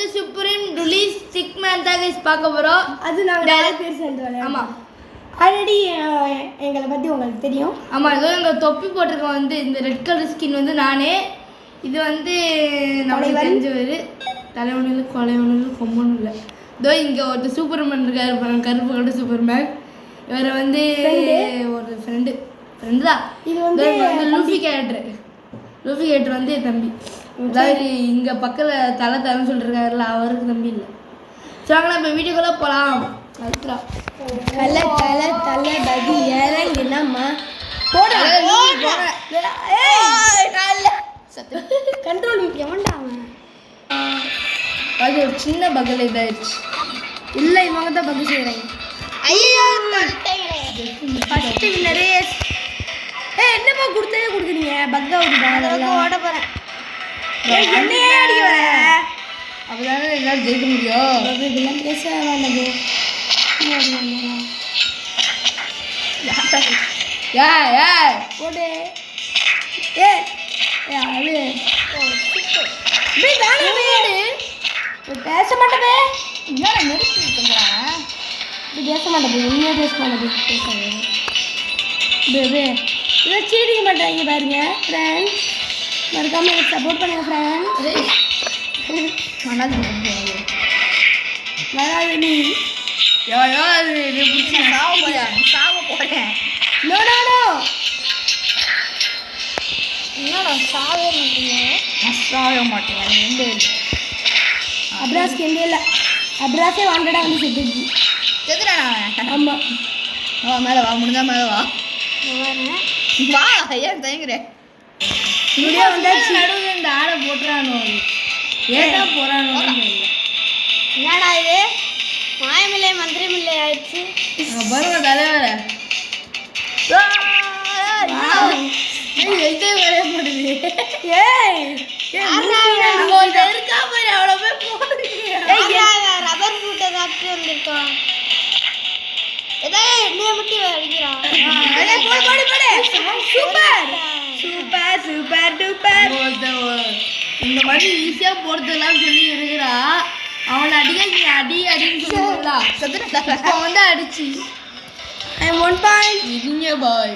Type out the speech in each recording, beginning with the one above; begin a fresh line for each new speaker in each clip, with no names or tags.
வந்து supreme டுலிஸ் Stickmin தான் guys பார்க்க போறோம்.
அது நாங்க நிறைய பேர் சேர்ந்து விளையாடுறோம். ஆமா ஆல்ரெடி எங்களை பத்தி உங்களுக்கு தெரியும்.
ஆமா இதோ எங்க தொப்பி போட்டிருக்கோம் வந்து இந்த ரெட் கலர் ஸ்கின் வந்து நானே. இது வந்து நம்மளுக்கு தெரிஞ்சவர் தலைவனில் கொலைவனில் கொம்பனும் இல்லை. இதோ இங்கே ஒருத்தர் சூப்பர்மேன் இருக்காரு கருப்பு கலர் சூப்பர்மேன். இவரை வந்து ஒரு ஃப்ரெண்டு தான். இது வந்து லூஃபி கேரக்டர் வந்து என் தம்பி. அதாவது இங்கே பக்கத்தில் தலைன்னு சொல்லிருக்காருல்ல அவருக்கு தம்பி இல்லை. ஸோ அங்கே நம்ம வீட்டுக்குள்ளே போகலாம்.
தலை பதி இறங்கினம்மா கண்ட்ரோல் எவன்டா அவன்?
அது ஒரு சின்ன பகல் இதாயிடுச்சு.
இல்லை இவங்க தான் பகு செய்கிறாங்க. ஐயோ ஃபர்ஸ்ட் வின்னரே. என்னப்பா கொடுக்குறீங்க பக்கா ஓட போகிறேன். என்னையே அடிக்க வர
அப்போதானே என்னால் ஜெயிக்க முடியும்.
இதெல்லாம் பேச வேண்டாது.
போடு
பேச மாட்டே
பேச மாட்டேன் உண்மையாக பேச மாட்டேன்.
இதை சீடிக்க மாட்டாங்க பாருங்க ஃப்ரெண்ட்ஸ். மறக்காம எனக்கு சப்போர்ட் பண்ணுங்க ஃப்ரெண்ட்ஸ். வராது நீ
சாவ போறேன்.
நோ நோ நோ
என்னடா சாவே மாட்டீங்க? நான் சாவே மாட்டேன்.
அப்ராஸ்க்கு எந்த இல்லை. அப்ராஸே வாண்டடா வந்து செத்துச்சு.
செத்துறானா?
ஆமாம்.
வா மேலே வா, முடிஞ்சா மேலே வா. வா ஏன் தயங்குறேன்?
வீடியோ வந்தாச்சு.
நடுவில் இந்த ஆடை போட்டுறானோ ஏதா போறானோ
என்னடா இது மாயமில்லை மந்திரமில்லை ஆயிடுச்சு.
பருவ தலைவர
ரப்பர் ஃப்ரூட்டை சாப்பிட்டு வந்திருக்கோம். ஏதாவது எண்ணெயை மட்டும் அடிக்கிறான். Super super super duper.
இந்த மாதிரி ஈஸியா போறதெல்லாம் சொல்லி இருக்கிறா. அவனை அடிக்க அடி அடின்னு சொல்லுவாங்களா வந்து அடிச்சு
ஒன் பாயிண்ட்
இருங்க பாய்.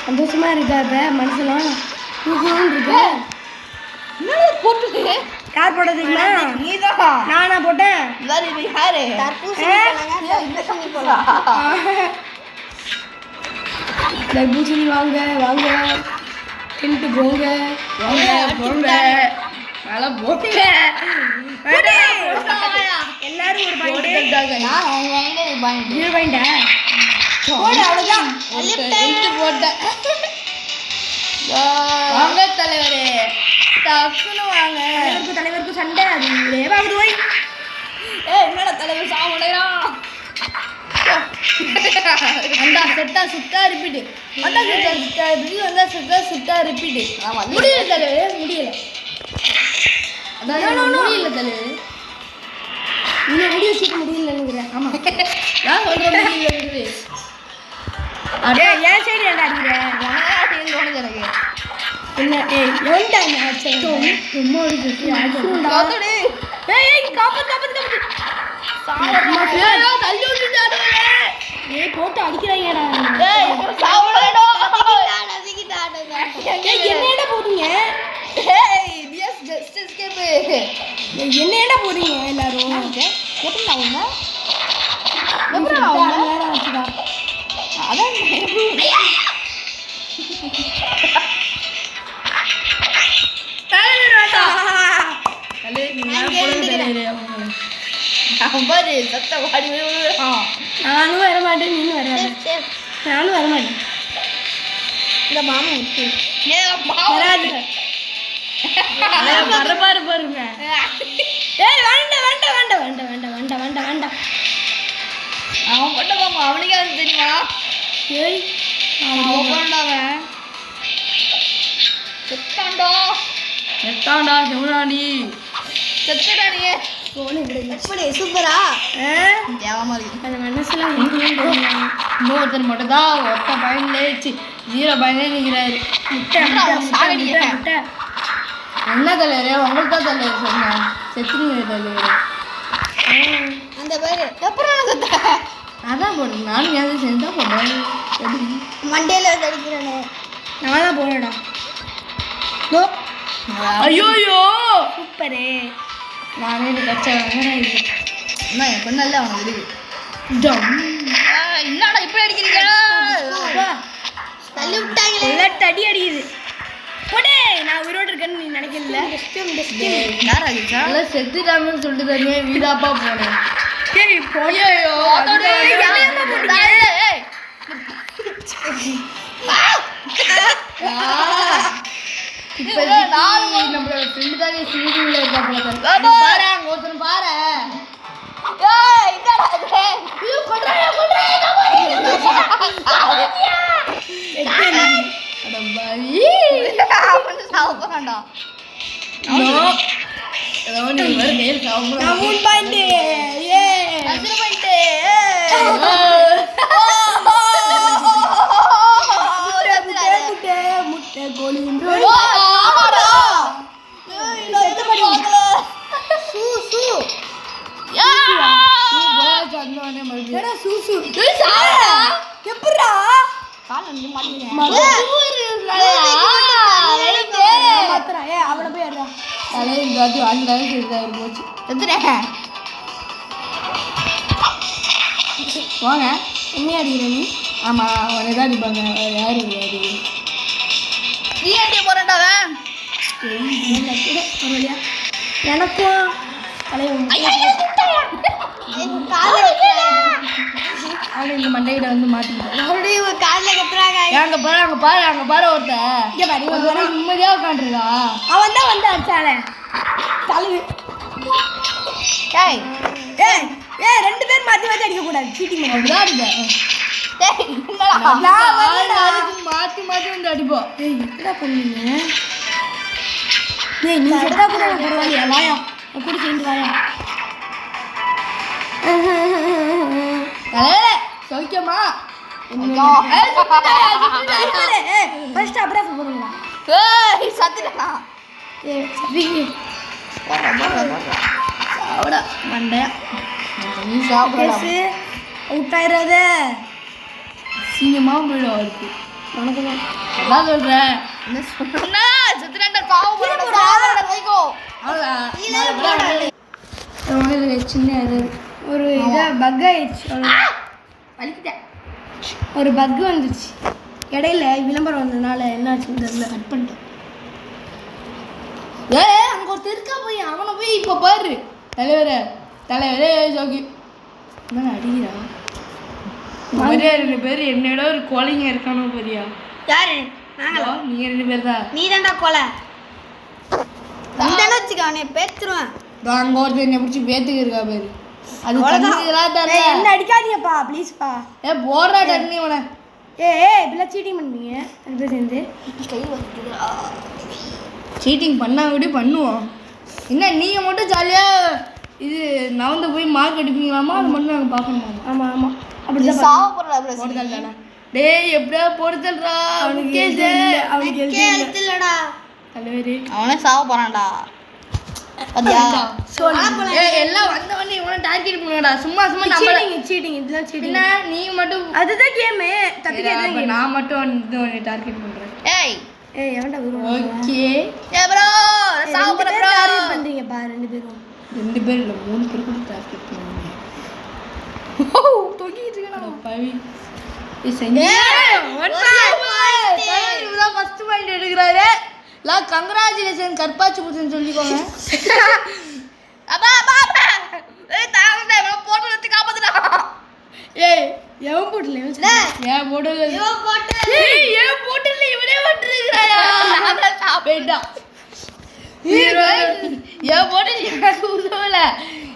சந்தோஷமா இருக்காத மனசுலாம் இருக்கு.
போட்டுது
யார் போட்டதுங்களா?
நீதான்.
நானா போட்டேன்.
யாரு
தர்பூசணி வாங்க வாங்க தின்ட்டு போங்க
போங்க மேல போங்க
எல்லாரும் ஒரு பாயிண்ட்.
வாங்க தலைவரே டக்குன்னு வாங்க.
தலைவருக்கு சண்டை அது வாங்குது போய்.
என்னடா தலைவர் சாமுடையான். வந்தா செட்டா சுத்தா ரிப்பீட். வந்தா செட்டா சுத்தா ரிப்பீட். வந்தா செட்டா சுத்தா ரிப்பீட். முடியல தலைவரே முடியல. அதான் முடியல தலைவர்.
நீங்க முடிய சீக்க முடியல நினைக்கிறேன்.
ஆமா நான் சொல்றேன் முடியல.
ஏன் சைடு என்ன அடிக்கிறேன்?
உனக்கு தோணுது எனக்கு.
என்ன எவன்டா மேட்ச் சும்மா இருக்கு.
காத்தடி
காப்பத்து
தள்ளி விட்டுட்டாரு.
போட்டு அடிக்கிறாங்கடா. என்னடா போறீங்க? என்னடா போறீங்க எல்லாரும்?
எப்படிடா உங்க
நேரம் வச்சுடா.
அதான்
நானும் வர மாட்டேன் நீனும் வராது. நானும் வர மாட்டேன்.
இந்த மாமா
வராது.
பாரு பாருங்க.
வேண்டாம் வேண்டாம் வேண்டாம் வேண்டாம் வேண்டாம் வேண்டாம் வேண்டாம் வேண்டாம்.
அவன் பண்ண மாமா அவனுக்கே அது தெரியுமா?
ஏய்
அவன் பண்ணாவன் செத்தாண்டா செவனாடி செத்துடாடியே.
எப்படி சூப்பரா
தேவமா இருக்கு.
அந்த மனசுலாம்
இன்னொருத்தன் மட்டும் தான் ஒருத்த பயன்லேச்சு வீரபாண்டியே நிற்கிறாரு. என்ன தலைவரே உங்களுக்கு தான் தலைவர் சொன்னேன். செத்துனீங்க தலைவர்.
அந்த பேரு எப்பறம்
அதான் போடுறேன். நானும் ஏதாவது செஞ்சா போடுறேன்.
மண்டேல அடிக்கிறேனே.
நான் தான் போனடா.
ஐயோயோ
சூப்பரு.
நானே இது கச்சேன்.
அம்மா என் பொண்ணல்ல அவன் விடுது. என்னடா இப்படி அடிக்கிறீங்க? தள்ளி விட்டாங்களே.
அடி அடிக்குது. போடே நான் உயிரோடு இருக்கேன்னு நீ நினைக்கல.
யார் அடிச்சா?
எல்லாம் செத்துட்டாங்கன்னு சொல்லிட்டு தனியாக வீடாப்பா போனேன்.
சரி போயோ.
இப்போ நம்மளோட ஃப்ரெண்டு தானே சிங்கிள் இருக்கா போல. பாரு அங்கே ஒருத்தன் பாரு. வாங்க
என்ன அடிக்கிற நீ?
ஆமா அவனை தான் அடிப்பாங்க. யாரு அடி
நீ அடிய போறேன்டாவன்.
எனக்கும்
அவனை இந்த மண்டையிட வந்து மாட்டிக்கிட்டான்.
மறுபடியும் ஒரு காலில் கத்துறாங்க.
அங்க பாரு அங்க பாரு அங்க பாரு ஒருத்தன் நிம்மதியா உட்காந்துருக்கா.
அவன் தான் வந்து அடிச்சானே தலைவி.
ஏய்
ஏய் ஏய் ரெண்டு பேர் மாத்தி மாத்தி அடிக்க கூடாது. சீட்டிங் பண்ண
அப்படிதான் அடிப்பேன்.
டேய் என்னடா
அதுக்கு மாத்தி மாத்தி வந்து அடிப்போம்.
ஏய் என்னடா பண்ணீங்க? ஏய் நீ செத்தா கூட பரவாயில்லையா? வாயா கூட சேர்ந்து வாயா.
சௌக்கியமா?
ஃபர்ஸ்ட் அப்படியே போறீங்களா?
ஏய் சத்திரா.
ஏய் சரி
அவடா மண்டையா நீ சாப்பிடலாம்.
அவுட் ஆயிராத.
சீனியமா போயிடும் அவருக்கு.
உனக்கு
அதான் சொல்றேன்.
என்ன சொன்னா சத்திரா பாவம் போறடா கைகோ.
சின்ன
ஒரு இதா பக் ஆயிடுச்சு.
வலிக்கிட்டேன்.
ஒரு பக் வந்துருச்சு. இடையில விளம்பரம் வந்ததுனால என்ன ஆச்சுன்னு தெரியல. கட் பண்ணிட்டேன்.
அங்க ஒருத்தர் இருக்கா போய் அவனை போய் இப்போ பாரு. தலைவரே ஜோகி என்ன அடிக்கிறா? மாதிரியா 2 பேர் என்னோட ஒரு கோழிங்க இருக்கானோ பெரியா?
யாரு? நாங்களா?
நீங்க 2 பேர் தான்.
நீ தான்டா கொலை. வந்தேன்னு வச்சுக்க அவனை பேத்துருவேன்.
அங்க ஒருத்தர் என்னை பிடிச்சி பேத்துக்கு இருக்கா பேரு. அது தண்ணிலாம் தர.
என்ன அடிக்காதீங்கப்பா ப்ளீஸ்ப்பா.
போடுறா தண்ணி உன.
ஏய் இப்படிலாம் சீட்டிங் பண்ணுவீங்க 2 பேர் சேர்ந்து?
கை வலிக்குதுடா.
சீட்டிங் பண்ணா கூட பண்ணுவோம். என்ன நீங்கள் மட்டும் ஜாலியாக இது நவந்து போய் மார்க் அடிப்பீங்களாமா? அது மட்டும் நாங்கள் பார்க்கணுமா?
ஆமாம் ஆமாம்
அப்படி சாவ போறடா
போடுதல் தானே. டேய் எப்படியா போடுதல்றா.
அவனுக்கு
இல்லடா.
தலைவரே
அவனே சாவ போறான்டா. பாத்தியா?
எல்லாம் வந்தவொடனே இவனை டார்கெட் பண்ணுங்கடா. சும்மா நம்ம
சீட்டிங் இதெல்லாம் சீட்டிங்.
என்ன நீங்க மட்டும்
அதுதான் கேம். தப்பிக்கிறதா கேம்.
நான் மட்டும் வந்து உன்னை டார்கெட் பண்றேன்.
ஏய்
ஏய் எவன்டா வருவான்?
ஓகே
ஏ ப்ரோ சாவ போற ப்ரோ.
டார்கெட் பண்றீங்க பா 2 பேரும்.
2 பேர் இல்ல 3 பேர் கூட டார்கெட் பண்ணுவாங்க. தொங்கிட்டு இருக்கடா பாவி. ஃபர்ஸ்ட் பாயிண்ட் எடுக்கிறாரு. லா கங்க்ராச்சுலேஷன் கற்பாச்சி புதுன்னு சொல்லிக்கோங்க.
அப்பா பாப்பா ஏய் தாங்கடா இவன போட்டு வச்சு காப்பாத்துடா.
ஏய் எவன் போடல
ஏன் போடல
இவன் போட்டு
ஏன் போடல இவனே வந்துருக்காயா? நான் போய்டா. ஏன் போடல எனக்கு உதவல.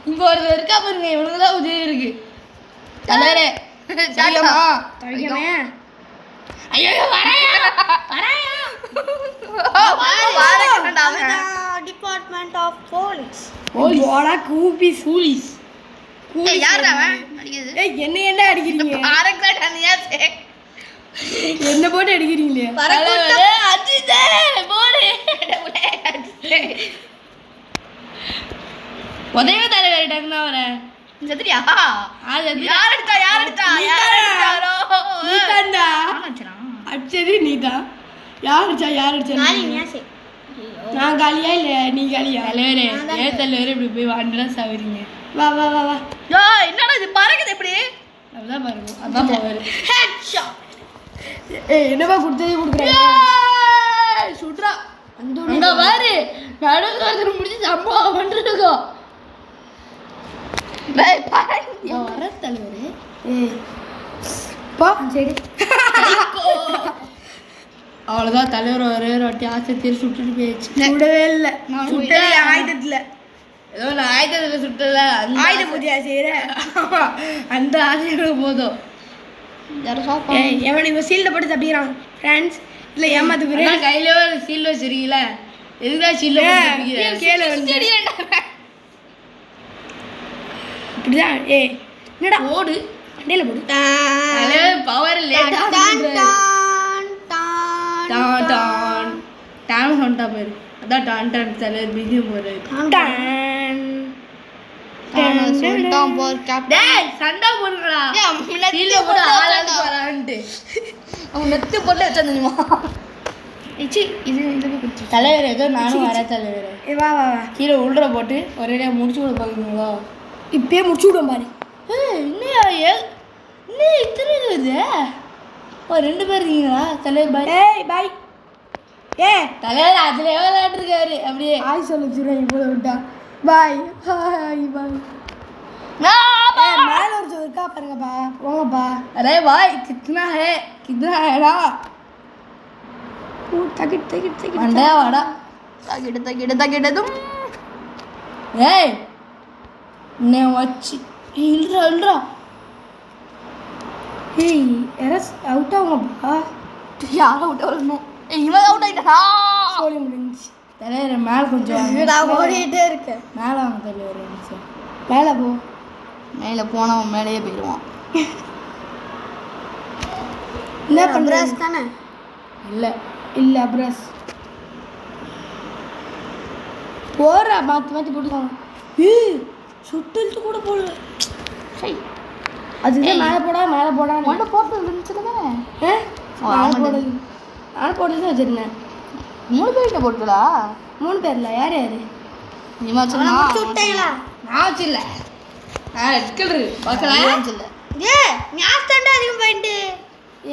இங்க ஒருத்தர் இருக்கா பாருங்க. இவனுக்கு தான் உதவி இருக்கு. தலைவரே சரியாமா?
தவிக்கமே.
ஐயோ வரையா
டிபார்ட்மெண்ட் ஆஃப் போலீஸ்.
போடா கூபி சூலிஸ்.
ஏய் யாரா அவன் அடிக்குது?
ஏய் என்ன அடிக்கிறீங்க?
ஆரக்டா நீயா சே.
என்ன போட்டு அடிக்கிறீங்களே
தலைவரே அஜித்தே போடு உதவி தலைவர் டக்குனா வரேன்
செத்துறியா
அது
யார் எடுத்தா யார் எடுத்தாரோ
நீதான்டா அடிச்சது நீதான் யார் அடிச்சா நான் காலியா இல்ல நீ காலியா
தலைவரே ஏன் தலைவரே இப்படி போய் வாண்டா சாவறீங்க
வா வா வா வா
என்னடா இது பறக்குது எப்படி
அதான் பாருங்க அதான் போவாரு
என்னப்பா கொடுத்ததே கொடுக்குறேன்
சுட்ரா அங்க பாரு நடுவுல முடிச்சு சம்பவம் பண்ணிருக்கோம் வர தலைவரே
பா சரி
அவ்வளோதான் தலைவர் ஒரே ஒரு வாட்டி ஆசை தீர் சுட்டுட்டு போயிடுச்சு
சுடவே இல்லை சுட்டது ஆயுதத்தில்
ஏதோ நான் ஆயுதத்தில் சுட்டல
ஆயுத பூஜையா செய்யற
அந்த ஆசையோட போதும்
எவன் இவன் சீல்ட போட்டு தப்பிக்கிறான் ஃப்ரெண்ட்ஸ் இல்லை ஏமாத்துக்கு
கையில ஒரு சீல் வச்சிருக்கீங்கள எதுக்கா சீல்
கேளு வந்து இப்படிதான் என்னடா
ஓடு
அண்டையில போடு
பவர் லேட்டா டான் டான் டான் சொன்னா பேரு அதான் டான் டான் தலைவர் பிஜி போறாரு
சொல்லிட்டான் போர்
டேய் சண்டை போடுங்கடா சீல போட ஆளாந்து வரான்ட்டு
அவன் நெத்து போட்டு வச்சா தெரியுமா இது
தலைவர் ஏதோ நானும் வரேன் தலைவர்
வா வா வா
கீழே உள்ற போட்டு ஒரேடியா முடிச்சு விட பாக்குறீங்களா
இப்பயே முடிச்சு விடும் பாரு
இன்னும் இத்தனை இது ஒரு 2 பேர் இருக்கீங்களா தலைவர் பாய்
பாய்
தலைவர் அதுல விளையாட்டுருக்காரு அப்படியே
ஆய் சொல்லு சொல்றேன் போல விட்டா பாய் ஹாய் பாய் மேல ஒரு இருக்கா பாருங்கப்பா போங்கப்பா
अरे भाई कितना है ना
தகிட்
மண்டையா வாடா
தகிடதும்
ஏய் நே வச்சி இல்லடா
ஏய் எரஸ் அவுட் ஆகுங்கப்பா
யாரும் அவுட் வரணும் இவன் அவுட் ஆயிட்டா
சோலி முடிஞ்சு
தலைவர் மேல கொஞ்சம்
நான் ஓடிட்டே இருக்கேன்
மேல வாங்க தலைவர் ஒரு நிமிஷம்
மேல போ
மேலே போனவன் மேலேயே போயிடுவான்
என்ன பண்றஸ் தானே இல்ல பிரஸ் போறா மாத்தி போட்டுக்கோங்க சுட்டு கூட போடல
சரி
அதுதான் மேலே போடா
உன்கிட்ட போட்டு இருந்துச்சு தானே
நான் போடுறது வச்சிருந்தேன்
3 பேர்கிட்ட போட்டுடா
3 பேர்ல யார்
நீ வச்சுனா
நான் வச்சில்ல நான் ரெட் கலர் பார்க்கலாம்
இல்ல
ஞாஸ் தண்டா அதிகம் பாயிண்ட்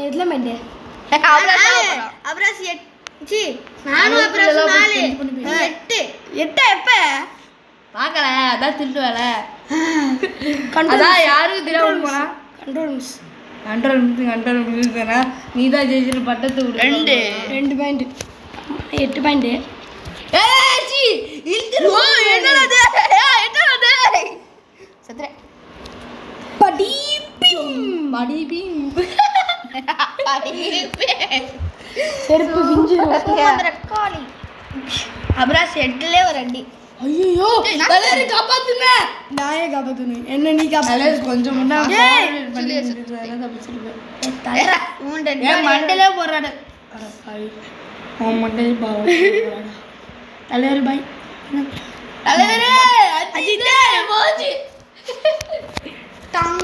எதுல பாயிண்ட் அப்ரஸ் 8 நானும் அப்ரஸ் 4 8 எப்ப
பார்க்கல அதான் திருட்டு வேலை அதான் யாருக்கு தெரியாம போனா கண்ட்ரோல் மிஸ் நீ தான் ஜெயிச்சிட்டு பட்டத்து
2 பாயிண்ட் 8 பாயிண்ட்
சத்ரே
செருப்பு
காளி அப்ரஸ் 8ல ஒரு அடி
ஐயோ தலைவர் காப்பாத்துங்க
நாயே காப்பாத்தணும் என்ன நீ
தலைவர் கொஞ்சம் முன்னா மண்டலே போறாடு மண்டலே தலைவர் பாய் தலைவரே அஜித்தே போச்சு
டங்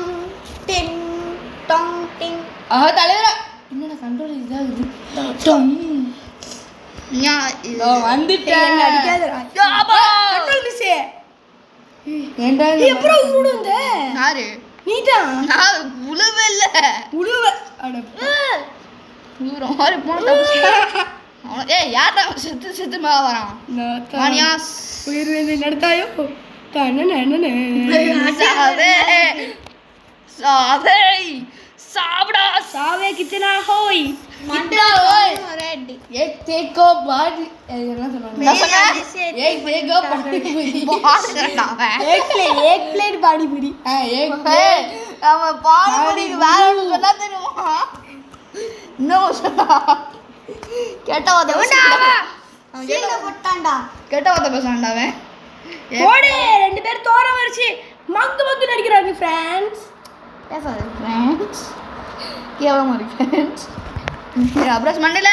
டிங் டங் டிங்
தலைவரா என்னடா கண்ட்ரோல் இதாகுது வந்துட்டேன்
அடிக்காதடா கண்ட்ரோல் மிஸ்
ஏன்டா
எப்பறம் உள்ள வந்த
யாரு
நீதான்
நான் உழுவே இல்ல
உழுவ அட
தூரம் மாதிரி போனா ஏய் யாரா செத்து மேல வரான் வாணியாஸ்
உயிர் வந்து நடத்தாயோ கண்ணனே
சாவே சாவே சாவடா
சாவே கித்தனா ஹோய்
कितना ओए एक देखो बात என்ன சொன்னாங்க एक देखो
एक प्लेट पानी पूरी
एक
அவன் பானிபூரிக்கு வேற ஒன்று சொன்னா தெரியுமா இன்னும் சொன்னா கெட்ட வார்த்தை
போட்டான்டா
கெட்ட வார்த்தை பேசுறான்டா அவன்
ஓடு 2 பேர் தோற வரிச்சு மங்கு நடிக்கிறாங்க ஃப்ரெண்ட்ஸ்
பேசாத ஃப்ரெண்ட்ஸ் கேவலமா இருக்கு ஃப்ரெண்ட்ஸ் அப்புறம் மண்ணில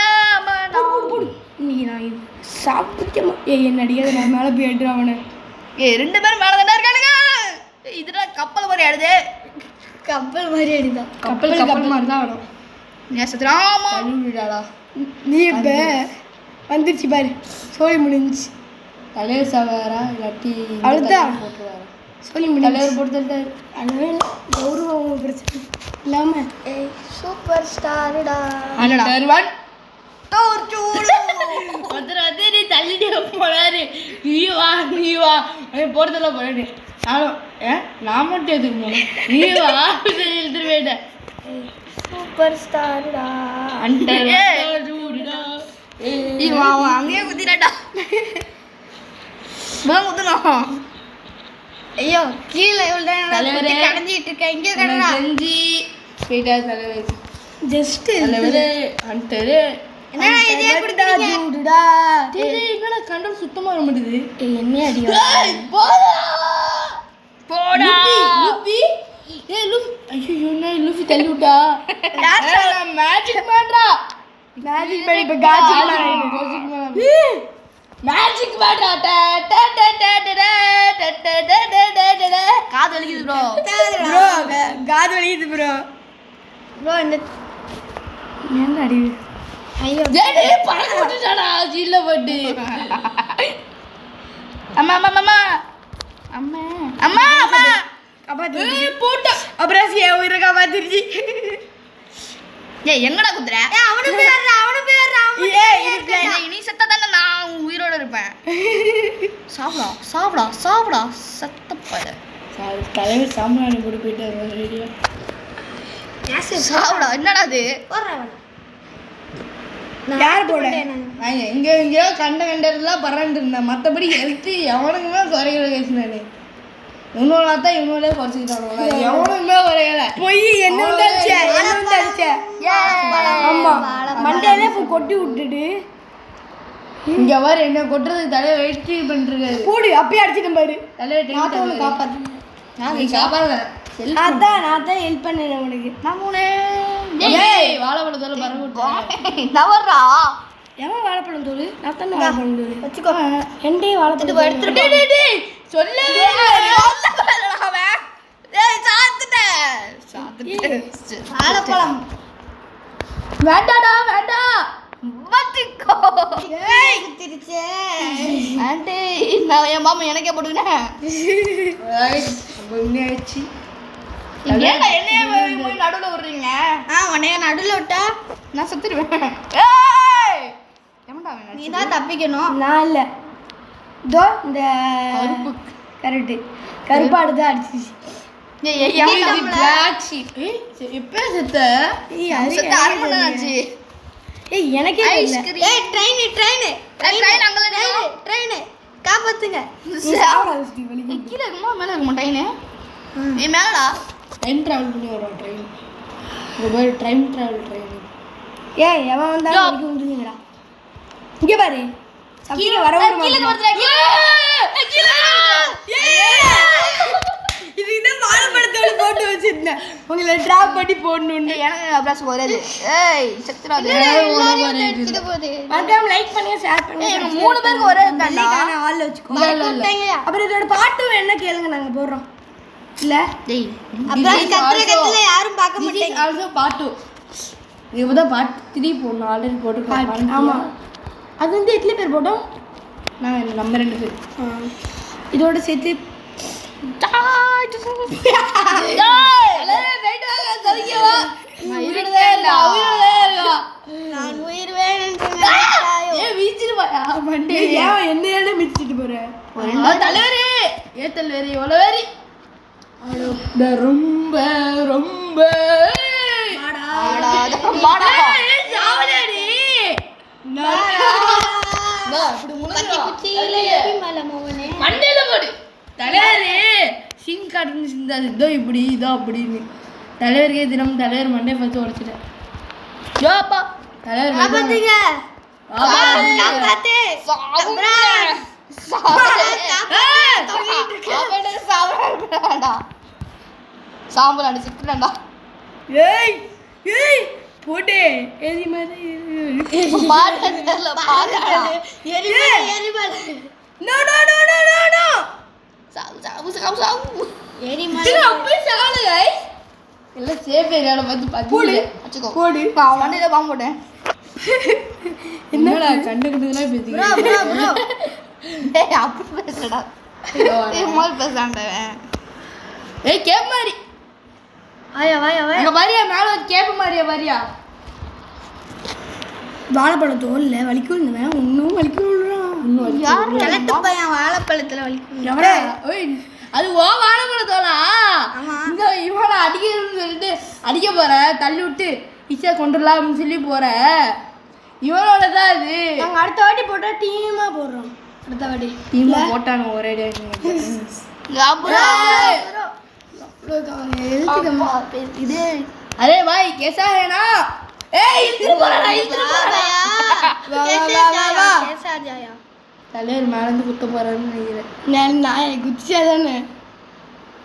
இன்னைக்கு நான் சாப்பிட்டு என்ன அடிக்காத நான் மேலே போயிட்டு அவனை
ரெண்டு பேரும் மேல தானே இருக்கானுங்க. இதுதான் கப்பல் மாதிரி ஆடுது.
கப்பல் மாதிரி அடிதான்.
கப்பல் மாதிரி தான் ஆடும்.
நேசத்திராமா
கழுவிடாடா.
நீ இப்போ வந்துருச்சு பாரு, சோழி முடிஞ்சிச்சு.
தலைவர் சாவாரா இல்லாட்டி
அவ்வளோதான்
போட்டுருவாரா?
சோழி முடிஞ்சு
தலைவர் போட்டு
அதுவே கௌரவம் பிரச்சனை இல்லாமல்
சூப்பர் ஸ்டார்டா.
ஒருத்தர் வந்து நீ தள்ளிட்டே போனாரு, நீ வா போறதுல போறேன். நானும் நான் மட்டும் எதுக்கு போனேன், நீ வா எழுத்துட்டு போயிட்டேன்.
சூப்பர் ஸ்டார்டா. அங்கேயே குத்திடாடா. குத்தணும். ஐயோ கீழே
தலைவரே.
கடந்திட்டு இருக்கேன். இங்கே கடனா
செஞ்சு போயிட்டா தலைவர்.
ஜஸ்ட்டு
தலைவர் ஹண்டரு.
என்ன இதே குடுத்தீங்க?
என்னடா கண்ட்ரோல் சுத்தமா வர மாட்டேது.
என்ன அடியா
போடா.
லூபி ஐயோ நான் லூபி தள்ளி விட்டா. மேஜிக் மேன்டா.
மேஜிக் பண்ணி இப்போ காட்சி
மேஜிக் மேன்டா.
காது வலிக்குது ப்ரோ.
ப்ரோ காது வலிக்குது ப்ரோ.
ப்ரோ இந்த
என்ன அடி
ஐயோ
டேய் பறக்க விட்டுட்டாடா ஜீல போட்டு.
அம்மா அம்மா அம்மா அம்மா அம்மா அம்மா
காப்பாத்து
போட்டா.
அப்புறம் என் உயிரை காப்பாத்திருச்சு.
ஏய் எங்கடா குத்துற? ஏய் அவனு பேர்றா நீ செத்தா தானே நான் உயிரோட இருப்பேன். சாப்பிடா சத்தப்பட.
தலைவர் சாம்பிராணி போட்டு போயிட்டாரு ரெடியா.
சாப்பிடா என்னடா அது?
யார் போட
நான் எங்கேயோ கண்டெல்லாம் பறந்துட்டு இருந்தேன். மற்றபடி ஹெல்த்து எவனுக்குமே குறையல கேஸ். நான் இவனோட தான் இவனோட குறைச்சிக்கிட்டானுங்களா, எவனுமே குறையல.
பொய் என்ன உண்டாச்சு ஆமா மண்டையில இப்போ கொட்டி விட்டுட்டு
இங்க பாரு என்ன கொட்டுறதுக்கு தலையை வெயிட் பண்ணிருக்காரு.
கூடு அப்பயே அடிச்சிட்டேன் பாரு.
தலையை
நாத்தவனை காப்பாத்து.
நீ காப்பாத.
நான் தான் ஹெல்ப் பண்ணேன் உனக்கு.
வாழைப்பழத்தோட பறக்க
நவர்றா.
எவன் வாழைப்பழம் தோடு? நான் தானே வாழைப்பழம் தோடு.
வச்சுக்கோ.
என்கிட்டயும் வாழைப்பழம்
எடுத்துட்டு
சொல்லு.
வாழைப்பழம்
வேண்டாடா வேண்டாம்.
பத்திக்கோ. ஏய் குத்திருச்சே. ஆண்டி நான் என் மாமா எனக்கே போட்டுக்கினேன்.
உண்மையாச்சு.
ஏன்டா என்னைய போய் நடுவுல விடுறீங்க? உன்னைய நடுவுல விட்டா நான் செத்துருவேன். நீ தான் தப்பிக்கணும்.
நான் இல்லை. இதோ இந்த கரெக்டு கருப்பாடு தான் அடிச்சிச்சு.
எப்ப செத்த?
ஏய் எனக்கே
காப்பாத்துங்க. கீழே இருக்குமா மேல இருக்குமா ட்ரெயின்? நீ மேலடா
டைம் டிராவல் பண்ணி வரோம். ட்ரெயின் ஒரு மாதிரி டைம் டிராவல் ட்ரெயின்.
ஏய் எவன் வந்தாலும் வந்துருங்கடா. இங்கே பாரு கீழே வர இதுதான் வாழைப்பழத்தோட போட்டு வச்சிருந்தேன் உங்களை டிராப் பண்ணி போடணும்னு.
எனக்கு அபிலாஷ் வருது. ஏய் செத்துறாது.
மறக்காம லைக் பண்ணுங்க ஷேர் பண்ணுங்க.
3 பேருக்கு ஒரே தான்டா.
ஆள்ல வச்சுக்கோ. அப்புறம் இதோட பாட்டு என்ன கேளுங்க நாங்க போடுறோம். இல்ல
டேய் அபிலாஷ் கத்துற யாரும் பார்க்க மாட்டீங்க.
Also part 2. இதுதான் பார்ட் 3 போடணும். ஆல்ரெடி போட்டு.
ஆமா அது வந்து எத்தனை பேர் போட்டோம்?
நாங்கள் நம்ம 2 பேர்
இதோட சேர்த்து
நான் உயிர் வேணும்.
என்ன மிதிச்சிட்டு போறேன்
தலைவரே. தலைவரே எவ்வளோ வேறி ரொம்ப ரொம்ப மண்டையில போடு. தலைவரே சீன் காட்டுன்னு சிந்தாது. இதோ இப்படி இதோ அப்படின்னு தலைவருக்கே தினம் தலைவர் மண்டை பார்த்து உடைச்சிட்டேன். யோப்பா தலைவர்
சாம்பல் அடிச்சுட்டுடா.
ஏய் ஏய் போட்டு எரி மாதிரி
பாட்டு தெரியல பாக்கடா
எரிமலை no no no no no no
சாவு
எரிமலை
அப்படியே சாவல गाइस எல்லாம் சேஃப் ஏரியால வந்து
போடு
அச்சுக்கோ
போடு
வண்டியில பாம்பு போட்டேன்
என்னடா கண்டுக்கிட்டுலாம் பேசிக்கிறேன்
ப்ரோ ப்ரோ
ஏய் அப்படி பேசுடா ஏய் பேசாண்டவன்
ஏய் கேப் மாதிரி
வாயா வாயா வாயா
அங்க வரியா மேல ஒரு கேப் மாதிரியா வரியா
வாழைப்பழம் தோல்ல வலிக்குதுவன் ஒன்றும் வலிக்குறான்
யார் கிழட்டு பையன் வாழைப்பழத்துல வலிக்கும்
எவடா
ஓய் அது ஓ வாழைப்பழம் தோலா இந்த இவனை அடிக்கணும்னு சொல்லிட்டு அடிக்க போற தள்ளி விட்டு இசை கொண்டுடலாம் அப்படின்னு சொல்லி போற இவனோட தான் அது
நாங்கள் அடுத்த வாட்டி போட்டால் டீமாக போடுறோம் அடுத்த வாட்டி
டீம் போட்டானு ஒரே
இது
அரே பாய் கேசா है ना ஏய் இழுத்து போறடா இழுத்து போறடா
कैसा जाया
தலைவர் மேல இருந்து குத்த போறான்னு நினைக்கிறேன்
நான் குதிச்சா தானே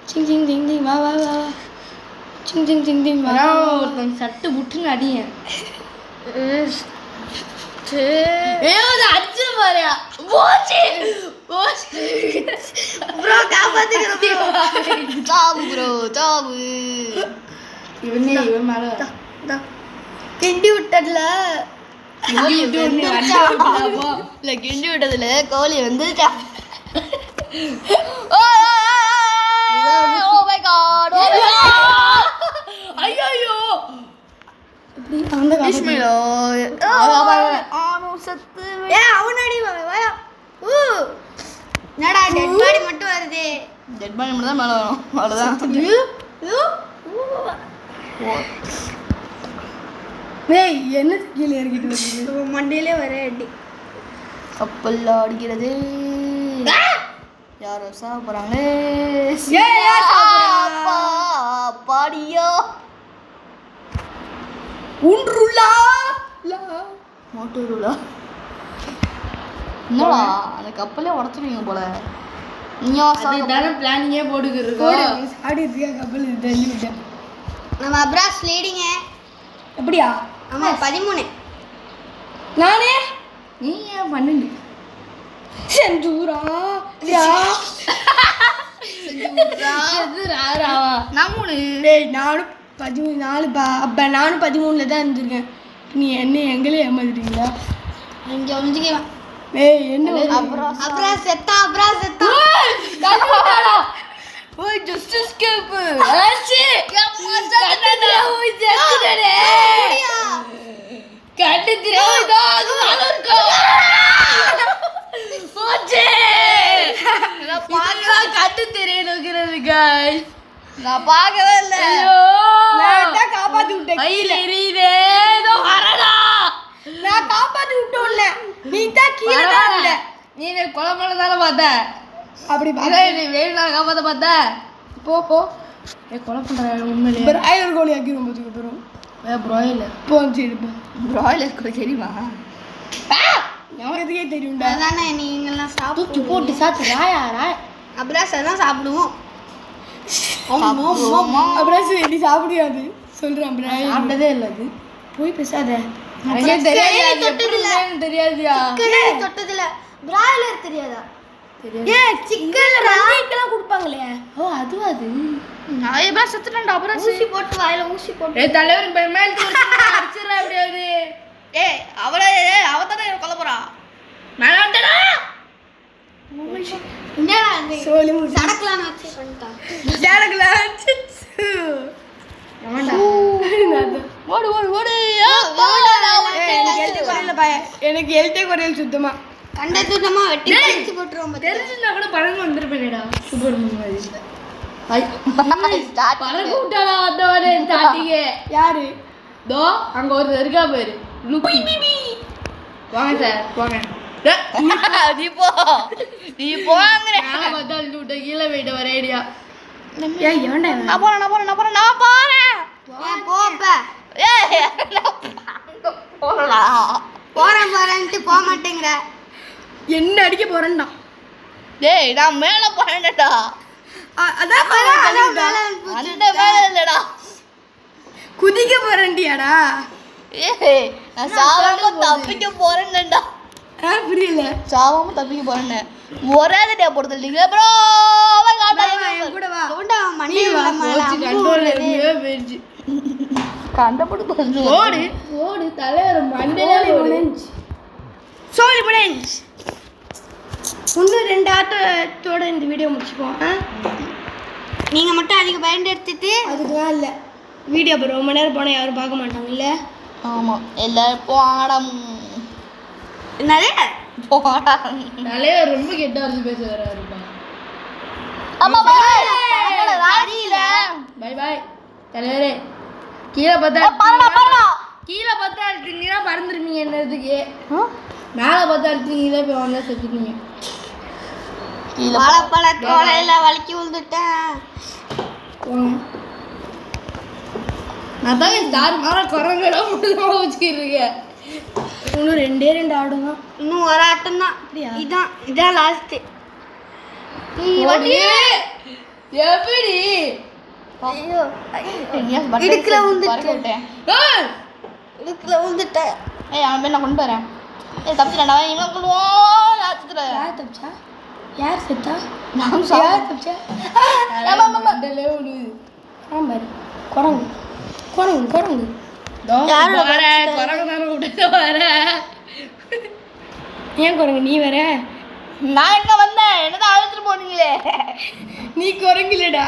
சிங் சிங் டிங் டிங் வா வா வா சிங் சிங் டிங் டிங் வா
ஒருத்தன் சட்டு புட்டுன்னு அடியேன் ஏய் அது அடிச்சு பாரியா போச்சு போச்சு
ப்ரோ காப்பாத்துங்க ப்ரோ சாவு ப்ரோ சாவு
இவன் மேல
கிண்டி விட்டதுல
இல்ல கிண்டி விட்டதுல கோழி வந்துச்சா oh my God oh my God
ஐயோ
இப்படி அந்த
பிஸ்மில்லா ஆனோ சத்து
அவனடி வாயா என்னடா டெட் பாடி மட்டும் வருது
டெட் பாடி மட்டும் தான் மேல வரும் அவ்வளவுதான்
ஏய் என்ன கீழே இறக்கிட்டு வருது மண்டையிலே வர அடி
கப்பல் அடிக்கிறது யாரோ சாப்பிட்றாங்களே
ஏய், யார் சாப்பிடுறா?
பாடியோ
உன்றுலா
மோட்டோருலா என்னடா அந்த கப்பலே உடச்சிருவீங்க போல நீயா
அதுதானே பிளானிங்கே போட்டுக்கிட்டு
சாடி இருக்கியா கப்பல் தள்ளி விட்டேன்
நம்ம அப்ராஸ் லீடிங்க
எப்படியா
ஆமா 13
நானே
நீ ஏன் 12
செஞ்சூரா யா
நான் 3
டேய் நானும் 13 அப்ப நானும் 13ல தான் இருந்திருக்கேன் நீ என்ன எங்களே ஏமாத்திட்டீங்களா
இங்க ஒளிஞ்சிக்கலாம்
ஏய் என்ன
அப்ராஸ் செத்தா
ஓய் ஜஸ்ட் எஸ்கேப்
ஆச்சி
ஓய் ஜெத்துடே கண்டு திரேடா அது அலர்க்கோ போச்சே நான் பாக்கல கண்டு திரேனுங்கிறது गाइस
நான் பார்க்கவே இல்ல
நான் தான் காப்பாத்தி விட்டேன்
கையில எரியுதே இதோ வரடா
நான் காப்பாத்தி விட்டோம்ல நீ தான் கீழே தான் இருந்த
நீ கொலை பண்ணதால பார்த்த
அப்படி
நீ வேணும்னா காப்பாத்த பார்த்த போ ஏ கொலை பண்ற உண்மையிலே
பிராய்லர் கோழி ஆக்கிரும் போதுக்கு அப்புறம்
பிராய்லர்
போச்சு எடுப்பா
பிராய்லர் கோழி தெரியுமா
எதுக்கே தெரியும்டா
அதானே நீங்கெல்லாம்
தூக்கி போட்டு சாத்து ராயா
அப்ராஸ் அதான் சாப்பிடுவோம்
அப்புறம் நீ சாப்பிடாது சொல்றேன் பிராய்
சாப்பிட்டதே இல்லை அது
போய் பேசாத
எனக்கே தெரியாது அது எப்படி இருக்குன்னு தெரியாதுயா
தொட்டதுல பிராய்லர் தெரியாதா
ஏ சிக்கன் ரன்னிக்கெல்லாம் கொடுப்பாங்களே
ஓ அதுவா அது
நான் எப்ப செத்துட்டேன்டா அப்புறம் ஊசி போட்டு வாயில ஊசி போட்டு
ஏ தலைவர் மேல அடிச்சிரா அப்படியே
ஏய் அவதானே கொல்ல போறா
மேல வந்துடா
என்னடா
சோலி
சடக்கலாம் வச்சு பண்ணிட்டான்
ஜானகலாம்
ஓடு
எனக்கு எழுத்தே குறையல் சுத்தமா
கண்ட தூட்டமா வெட்டி கழிச்சு போட்டுருவோம்
தெரிஞ்சிருந்தா கூட பழங்க வந்திருப்பேனேடா சூப்பர் மாதிரி பழங்க விட்டாடா வந்தவனே ஸ்டார்டிங்கே
யாரு
தோ அங்க ஒரு இருக்கா பாரு லுக்கி வாங்க சார் வாங்க
நீ போங்கறே
நான் வந்து அழுது விட்ட கீழே போயிட்டு வரேடியா
ஏய் ஏன்டா
நான் போறேன் போப்ப ஏய் போறேன்ட்டு போக மாட்டேங்கற
என்ன அடிக்க போறேன்டா
டேய் நான் மேல போறேன்டா
அதான்
அந்த மேல இல்லடா
குதிக்க போறேன்டியாடா
ஏய் நான் சாவாம தப்பிக்க போறேன்டா.
புரியல.
சாவாம தப்பிக்க போறேன். ஒரே டே போடுறீங்க ப்ரோ.
என் கூட வா. கொண்டா மணி வா.
கண்ட்ரோல் போயிடுச்சு.
கண்டபடி
ஓடு ஓடு தலைவர் மண்டையில
சோலி முடிஞ்சு. இன்னும் 2 ஆட்டத்தோட இந்த வீடியோ முடிச்சுப்போம். நீங்கள் மட்டும் அதிக பயன்படுத்திட்டு அதுக்குலாம் இல்லை வீடியோ இப்போ ரொம்ப நேரம் போனால் யாரும் பார்க்க மாட்டாங்கல்ல.
ஆமாம் எல்லாரும் போடம்
என்னது
போடம்.
தலைவர் ரொம்ப கெட்ட வார்த்தை பேச வராருப்பா.
ஆமா
பை பாய் தலைவரே. கீழே பார்த்தா கீழே பார்த்தா எடுத்தீங்கன்னா பறந்துருப்பீங்க. என்னதுக்கு மேலே பார்த்தா எடுத்தீங்கன்னா இப்போ வந்தால் செத்துருப்பீங்க.
வாழைப்பழ தோலையில் வலிக்கி விழுந்துட்டேன்.
நான் தான் ஸ்டார் மேலே குரங்கெல்லாம் மட்டும் வச்சுக்கிருக்கேன்.
இன்னும் 2 ஆட்டம் தான். இன்னும் ஒரு ஆட்டம் தான். இதான் லாஸ்ட்டு.
எப்படி
இடுக்கில் விழுந்துட்டேன். இடுக்கில் விழுந்துட்டேன்.
ஏய் அவன் பேர் நான் கொண்டு வரேன். ஏய் தப்பிச்சிடா இவன் கொள்வோம்.
யார் தப்பிச்சா? யார் செத்தா?
நான்
யார் தப்பிச்சா? பாரு குரங்கு குரங்கு குரங்கு.
குரங்கு தானே விட்டு வர.
ஏன் குரங்கு நீ வர?
நான் எங்க வந்தேன்? என்னதான் அழுத்துட்டு போனீங்களே.
நீ குரங்குலடா.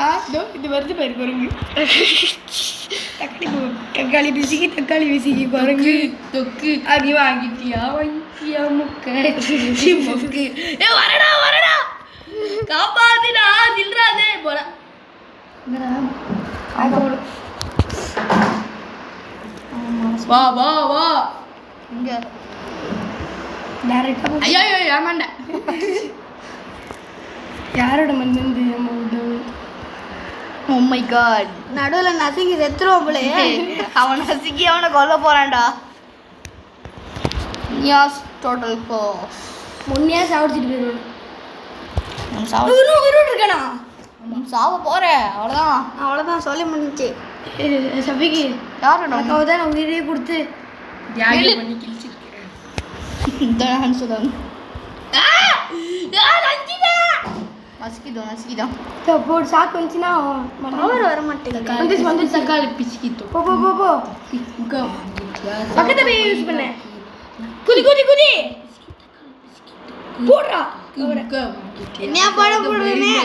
இது வருது பாரு குரங்கு. தக்காளி பிசிக்கி குரங்கு
தொக்கு அடி வாங்கிட்டியா முக்கு. ஏ வரடா வரடா காப்பாத்துடா தில்றாதே போல. வா வா வா
இங்க
டேரக்டா
ஐயோ ஏமாண்ட.
யாரோட மண்ணு
ஓ மை காட்.
நடுவில் நசுங்கி செத்துருவோம் போல.
அவனை நசுக்கி அவனை கொல்ல போறான்டா. நியாஸ் டோட்டல் கோஸ்.
முன்னையா சாவடிச்சிட்டு போயிடுவோம். இருக்கானா
சாவ போற அவ்வளோதான்.
அவ்வளோதான் சொல்லி முடிஞ்சிச்சு. சபிக்கு
யாரு
உனக்காக தான் நான் உயிரையே கொடுத்து
தியாகம் பண்ணி கிழிச்சிருக்கேன்.
நசுக்கிதான்
போட்டு சாக்கு வந்துச்சுன்னா அவர் வர மாட்டேங்குது.
வந்து தக்காளி பிச்சுக்கிட்டு
போ போ போ போ பக்கத்தை போய் யூஸ் பண்ண. குதி குதி குதி போடுறா. என்ன பாட போடுறேனே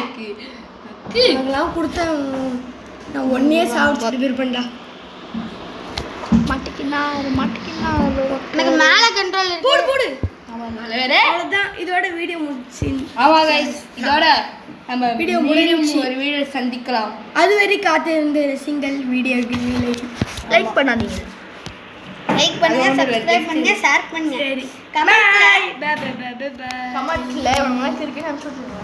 அதெல்லாம் கொடுத்த நான் ஒன்னே சாப்பிட்டு இருப்பேன்டா.
மாட்டிக்கினா
எனக்கு மேலே கண்ட்ரோல் போடு போடு.
வேற
அவ்வளோதான் இதோட வீடியோ முடிச்சு.
ஆமா கைஸ் இதோட நம்ம
வீடியோ
மீண்டும்
முடிஞ்சுச்சு.
ஒரு வீடியோ சந்திக்கலாம்.
அதுவரை காத்திருந்து சிங்கிள் வீடியோ
லைக் பண்ணாதீங்க.
லைக் பண்ணுங்க, சப்ஸ்கிரைப் பண்ணுங்க, ஷேர் பண்ணுங்க. சரி கமெண்ட்
கமெண்ட்ல உனக்கு இருக்குன்னு அனுப்பிச்சு விட்டுருங்க.